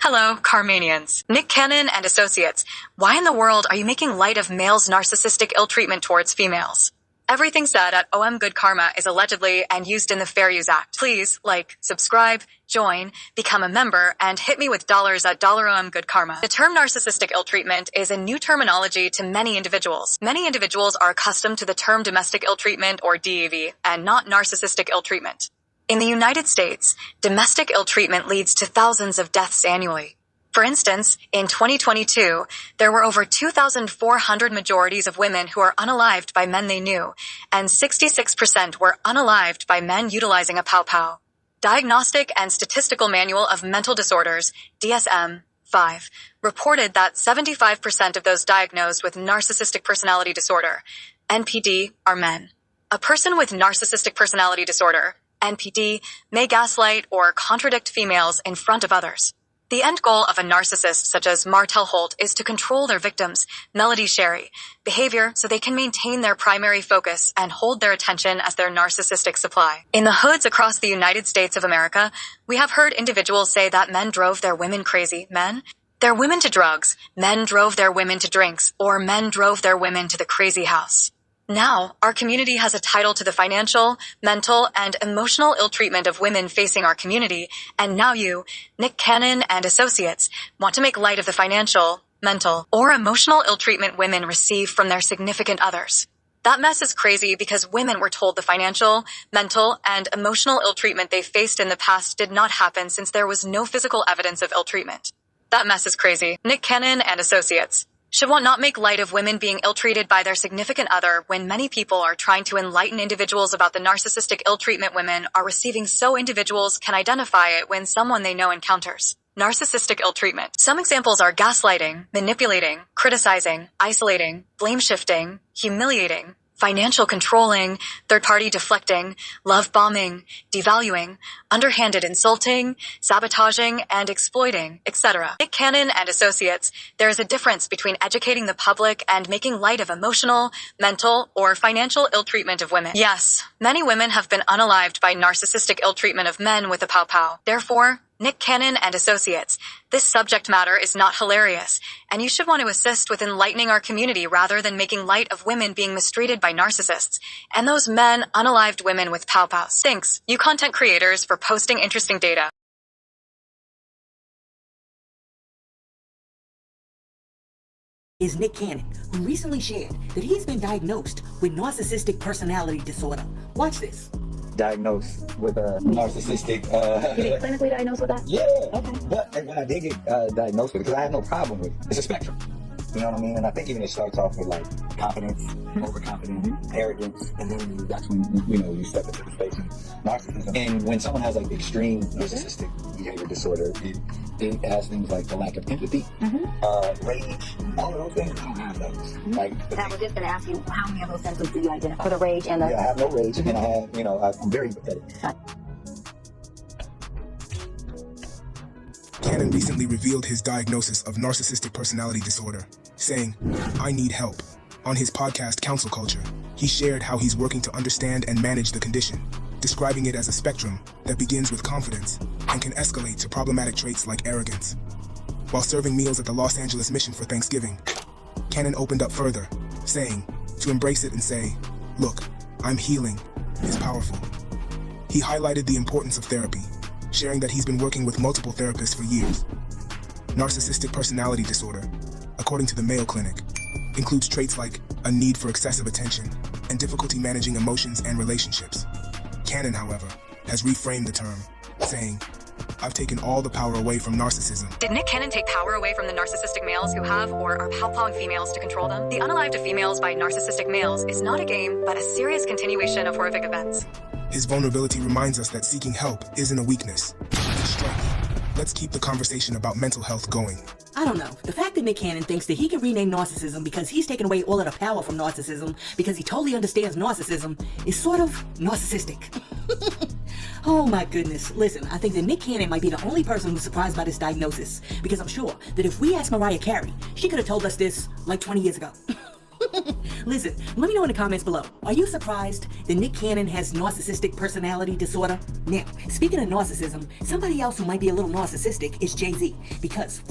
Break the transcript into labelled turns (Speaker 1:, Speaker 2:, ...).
Speaker 1: Hello, Carmanians. Nick Cannon and Associates. Why in the world are you making light of males' narcissistic ill treatment towards females? Everything said at OM Good Karma is allegedly and used in the Fair Use Act. Please like, subscribe, join, become a member, and hit me with dollars at $OM Good Karma. The term narcissistic ill treatment is a new terminology to many individuals. Many individuals are accustomed to the term domestic ill treatment or DIV and not narcissistic ill treatment. In the United States, domestic ill treatment leads to thousands of deaths annually. For instance, in 2022, there were over 2,400 majorities of women who are unalived by men they knew, and 66% were unalived by men utilizing a pow-pow. Diagnostic and Statistical Manual of Mental Disorders, DSM-5, reported that 75% of those diagnosed with narcissistic personality disorder, NPD, are men. A person with narcissistic personality disorder, NPD, may gaslight or contradict females in front of others. The end goal of a narcissist such as Martel Holt is to control their victims, Melody Shari, behavior so they can maintain their primary focus and hold their attention as their narcissistic supply. In the hoods across the United States of America, we have heard individuals say that men drove their women crazy. Men? Their women to drugs. Men drove their women to drinks. Or men drove their women to the crazy house. Now, our community has a title to the financial, mental, and emotional ill treatment of women facing our community, and now you, Nick Cannon and Associates, want to make light of the financial, mental, or emotional ill treatment women receive from their significant others. That mess is crazy because women were told the financial, mental, and emotional ill treatment they faced in the past did not happen since there was no physical evidence of ill treatment. That mess is crazy. Nick Cannon and Associates. Should one not make light of women being ill-treated by their significant other when many people are trying to enlighten individuals about the narcissistic ill-treatment women are receiving so individuals can identify it when someone they know encounters narcissistic ill-treatment? Some examples are gaslighting, manipulating, criticizing, isolating, blame-shifting, humiliating, financial controlling, third-party deflecting, love bombing, devaluing, underhanded insulting, sabotaging, and exploiting, etc. Nick Cannon and Associates, there is a difference between educating the public and making light of emotional, mental, or financial ill-treatment of women. Yes, many women have been unalived by narcissistic ill-treatment of men with a pow-pow. Therefore, Nick Cannon and Associates, this subject matter is not hilarious, and you should want to assist with enlightening our community rather than making light of women being mistreated by narcissists, and those men unalived women with pow-pows. Thanks, you content creators, for posting interesting data.
Speaker 2: Is Nick Cannon, who recently shared that he's been diagnosed with narcissistic personality disorder. Watch this.
Speaker 3: Diagnosed with a narcissistic.
Speaker 4: You get clinically diagnosed with that?
Speaker 3: Yeah.
Speaker 4: Okay.
Speaker 3: But when I did get diagnosed with it, because I have no problem with it, it's a spectrum. You know what I mean? And I think even it starts off with like confidence, overconfidence, arrogance, and then that's when you step into the space of narcissism. And when someone has like extreme narcissistic behavior disorder, it has things like the lack of empathy, rage, all of those things. I don't have those. Like,
Speaker 4: I was just going to ask you, how many of those symptoms do you identify? For the rage and the...
Speaker 3: Yeah, I have no rage, and I have, I'm very empathetic.
Speaker 5: Cannon recently revealed his diagnosis of narcissistic personality disorder, saying, "I need help." On his podcast, Counsel Culture, he shared how he's working to understand and manage the condition, describing it as a spectrum that begins with confidence and can escalate to problematic traits like arrogance. While serving meals at the Los Angeles Mission for Thanksgiving, Cannon opened up further, saying, to embrace it and say, "Look, I'm healing," is powerful. He highlighted the importance of therapy, sharing that he's been working with multiple therapists for years. Narcissistic personality disorder, according to the Mayo Clinic, includes traits like a need for excessive attention and difficulty managing emotions and relationships. Cannon, however, has reframed the term, saying, "I've taken all the power away from narcissism."
Speaker 1: Did Nick Cannon take power away from the narcissistic males who have or are pow-pawing females to control them? The unalived of females by narcissistic males is not a game, but a serious continuation of horrific events.
Speaker 5: His vulnerability reminds us that seeking help isn't a weakness, it's strength. Let's keep the conversation about mental health going.
Speaker 2: I don't know. The fact that Nick Cannon thinks that he can rename narcissism because he's taken away all of the power from narcissism because he totally understands narcissism is sort of narcissistic. Oh my goodness. Listen, I think that Nick Cannon might be the only person who's surprised by this diagnosis, because I'm sure that if we asked Mariah Carey, she could have told us this like 20 years ago. Listen, let me know in the comments below. Are you surprised that Nick Cannon has narcissistic personality disorder? Now, speaking of narcissism, somebody else who might be a little narcissistic is Jay-Z, because